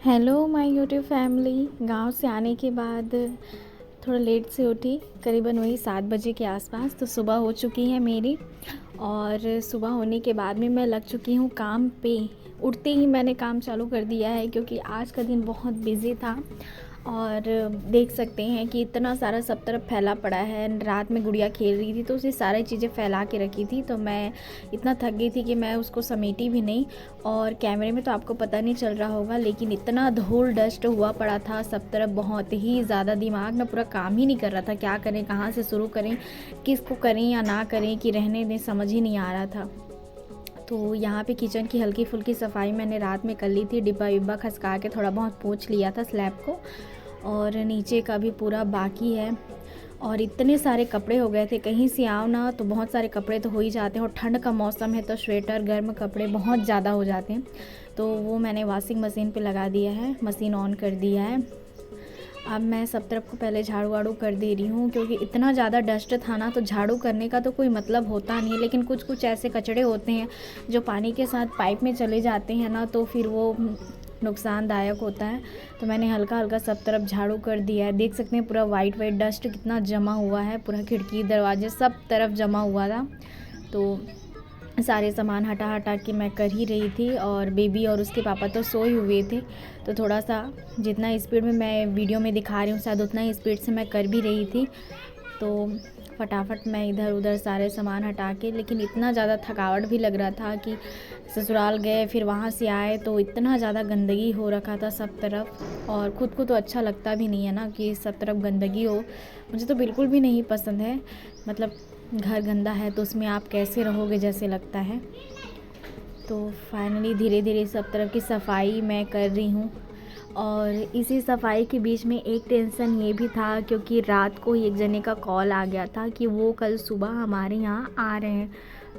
Hello my YouTube family. गांव से आने के बाद थोड़ा लेट से उठी, करीबन वही 7 बजे के आसपास। तो सुबह हो चुकी है मेरी, और सुबह होने के बाद में मैं लग चुकी हूँ काम पे। उठते ही मैंने काम चालू कर दिया है क्योंकि आज का दिन बहुत बिज़ी था। और देख सकते हैं कि इतना सारा सब तरफ फैला पड़ा है। रात में गुड़िया खेल रही थी तो उसे सारी चीज़ें फैला के रखी थी, तो मैं इतना थक गई थी कि मैं उसको समेटी भी नहीं। और कैमरे में तो आपको पता नहीं चल रहा होगा, लेकिन इतना धूल डस्ट हुआ पड़ा था सब तरफ, बहुत ही ज़्यादा। दिमाग में पूरा काम ही नहीं कर रहा था, क्या करें, कहाँ से शुरू करें, किसको करें या ना करें, कि रहने दें, समझ ही नहीं आ रहा था। तो यहाँ पे किचन की हल्की फुल्की सफाई मैंने रात में कर ली थी। डिब्बा विब्बा खसका के थोड़ा बहुत पोंछ लिया था स्लैब को, और नीचे का भी पूरा बाकी है। और इतने सारे कपड़े हो गए थे, कहीं से आओ ना तो बहुत सारे कपड़े तो हो ही जाते हैं। और ठंड का मौसम है तो स्वेटर गर्म कपड़े बहुत ज़्यादा हो जाते हैं। तो वो मैंने वॉशिंग मशीन पे लगा दिया है, मशीन ऑन कर दिया है। अब मैं सब तरफ को पहले झाड़ू वाड़ू कर दे रही हूँ, क्योंकि इतना ज़्यादा डस्ट था ना, तो झाड़ू करने का तो कोई मतलब होता नहीं है। लेकिन कुछ कुछ ऐसे कचड़े होते हैं जो पानी के साथ पाइप में चले जाते हैं ना, तो फिर वो नुकसानदायक होता है। तो मैंने हल्का हल्का सब तरफ झाड़ू कर दिया है। देख सकते हैं पूरा वाइट वाइट डस्ट कितना जमा हुआ है, पूरा खिड़की दरवाजे सब तरफ जमा हुआ था। तो सारे सामान हटा हटा के मैं कर ही रही थी, और बेबी और उसके पापा तो सोए हुए थे। तो थोड़ा सा जितना स्पीड में मैं वीडियो में दिखा रही हूँ शायद उतना ही स्पीड से मैं कर भी रही थी। तो फटाफट मैं इधर उधर सारे सामान हटा के, लेकिन इतना ज़्यादा थकावट भी लग रहा था कि ससुराल गए फिर वहाँ से आए तो इतना ज़्यादा गंदगी हो रखा था सब तरफ। और ख़ुद को तो अच्छा लगता भी नहीं है ना कि सब तरफ गंदगी हो, मुझे तो बिल्कुल भी नहीं पसंद है। मतलब घर गंदा है तो उसमें आप कैसे रहोगे जैसे लगता है। तो फाइनली धीरे धीरे सब तरफ की सफाई मैं कर रही हूँ। और इसी सफाई के बीच में एक टेंशन ये भी था, क्योंकि रात को ही एक जने का कॉल आ गया था कि वो कल सुबह हमारे यहाँ आ रहे हैं।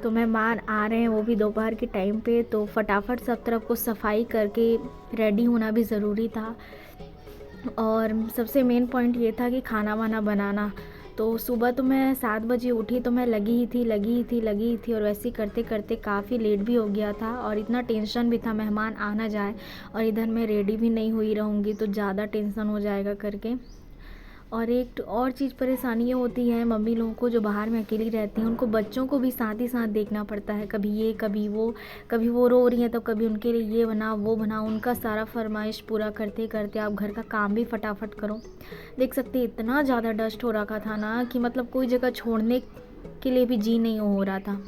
तो मेहमान आ रहे हैं, वो भी दोपहर के टाइम पे। तो फटाफट सब तरफ को सफाई करके रेडी होना भी ज़रूरी था। और सबसे मेन पॉइंट ये था कि खाना वाना बनाना। तो सुबह तो मैं 7 बजे उठी, तो मैं लगी ही थी और वैसे ही करते करते काफ़ी लेट भी हो गया था। और इतना टेंशन भी था मेहमान आ ना जाए, और इधर मैं रेडी भी नहीं हुई रहूँगी तो ज़्यादा टेंशन हो जाएगा करके। और एक और चीज़ परेशानी ये होती है मम्मी लोगों को जो बाहर में अकेली रहती हैं, उनको बच्चों को भी साथ ही साथ देखना पड़ता है। कभी ये कभी वो रो रही हैं तो कभी उनके लिए ये बनाओ वो बनाओ, उनका सारा फरमाइश पूरा करते करते आप घर का काम भी फटाफट करो। देख सकते हैं इतना ज़्यादा डस्ट हो रखा था ना कि मतलब कोई जगह छोड़ने के लिए भी जी नहीं हो रहा था।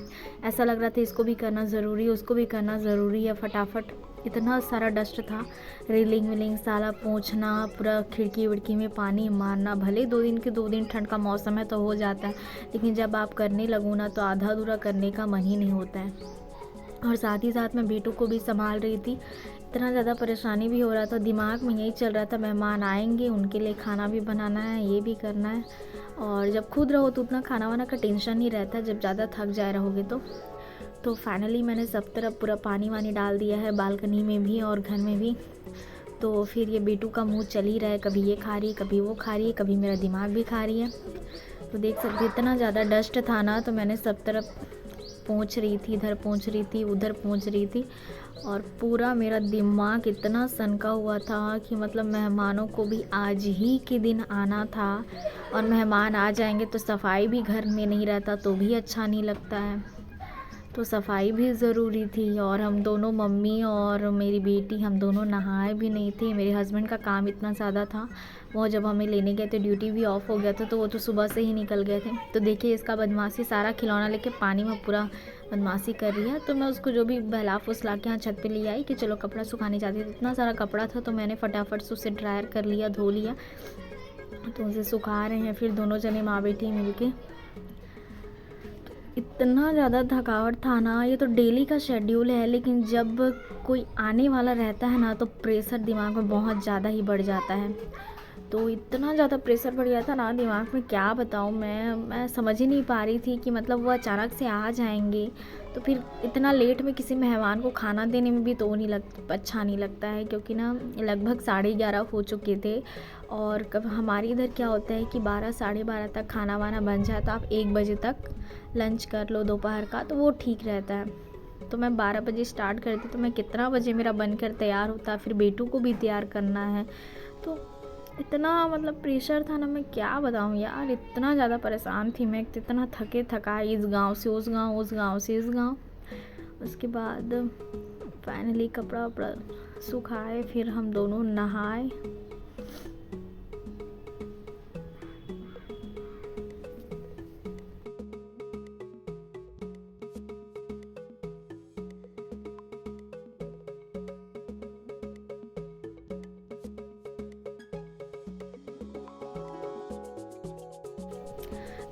ऐसा लग रहा था इसको भी करना ज़रूरी है, उसको भी करना ज़रूरी है, फटाफट। इतना सारा डस्ट था, रेलिंग वेलिंग सारा पोंछना, पूरा खिड़की विड़की में पानी मारना। भले 2 दिन ठंड का मौसम है तो हो जाता है, लेकिन जब आप करने लगो ना तो आधा अधूरा करने का मन ही नहीं होता है। और साथ ही साथ मैं बेटू को भी संभाल रही थी। इतना ज़्यादा परेशानी भी हो रहा था, दिमाग में यही चल रहा था मेहमान आएंगे उनके लिए खाना भी बनाना है, ये भी करना है। और जब खुद रहो तो उतना खाना वाना का टेंशन नहीं रहता, जब ज़्यादा थक जाए रहोगे तो फाइनली मैंने सब तरफ पूरा पानी वानी डाल दिया है, बालकनी में भी और घर में भी। तो फिर ये बेटू का मुँह चल ही रहा है, कभी ये खा रही है कभी वो खा रही है, कभी मेरा दिमाग भी खा रही है। तो देख सकते इतना ज़्यादा डस्ट था ना, तो मैंने सब तरफ पोंछ रही थी, इधर पोंछ रही थी उधर पोंछ रही थी। और पूरा मेरा दिमाग इतना सनका हुआ था कि मतलब मेहमानों को भी आज ही के दिन आना था, और मेहमान आ जाएंगे तो सफाई भी घर में नहीं रहता तो भी अच्छा नहीं लगता है। तो सफाई भी ज़रूरी थी। और हम दोनों, मम्मी और मेरी बेटी, हम दोनों नहाए भी नहीं थे। मेरे हस्बैंड का काम इतना ज़्यादा था, वो जब हमें लेने गए थे ड्यूटी भी ऑफ हो गया था, तो वो तो सुबह से ही निकल गए थे। तो देखिए इसका बदमाशी, सारा खिलौना लेके पानी में पूरा बदमाशी कर रही है। तो मैं उसको जो भी बहला फुसला के यहाँ छत पे ले आई कि चलो कपड़ा सुखाने जाती थी। इतना सारा कपड़ा था तो मैंने फटाफट से उसे ड्रायर कर लिया, धो लिया। तो उसे सुखा रहे हैं फिर दोनों जने माँ बेटी मिल के। इतना ज़्यादा थकावट था ना, ये तो डेली का शेड्यूल है, लेकिन जब कोई आने वाला रहता है ना तो प्रेशर दिमाग में बहुत ज़्यादा ही बढ़ जाता है। तो इतना ज़्यादा प्रेशर बढ़ गया था ना दिमाग में, क्या बताऊँ मैं समझ ही नहीं पा रही थी कि मतलब वो अचानक से आ जाएंगे तो फिर इतना लेट में किसी मेहमान को खाना देने में भी तो अच्छा नहीं लगता है, क्योंकि ना लगभग 11:30 हो चुके थे। और कब हमारे इधर क्या होता है कि 12 साढ़े 12 तक खाना वाना बन जाए तो आप 1 बजे तक लंच कर लो दोपहर का, तो वो ठीक रहता है। तो मैं 12 बजे स्टार्ट करती तो मैं कितना बजे मेरा बनकर तैयार होता, फिर बेटू को भी तैयार करना है। तो इतना मतलब प्रेशर था ना, मैं क्या बताऊँ यार, इतना ज़्यादा परेशान थी मैं, इतना थके थकाई, इस गांव से उस गांव, उस गांव से इस गांव। उसके बाद फाइनली कपड़ा वपड़ा सुखाए, फिर हम दोनों नहाए।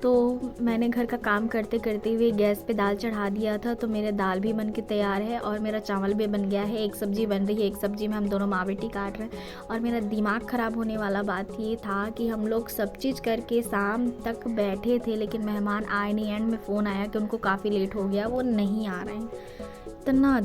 तो मैंने घर का काम करते करते हुए गैस पे दाल चढ़ा दिया था, तो मेरे दाल भी बन के तैयार है और मेरा चावल भी बन गया है। एक सब्ज़ी बन रही है, एक सब्ज़ी में हम दोनों माँ बेटी काट रहे हैं। और मेरा दिमाग ख़राब होने वाला बात ये था कि हम लोग सब चीज़ करके शाम तक बैठे थे, लेकिन मेहमान आए नहीं। एंड में फ़ोन आया कि उनको काफ़ी लेट हो गया, वो नहीं आ रहे हैं। इतना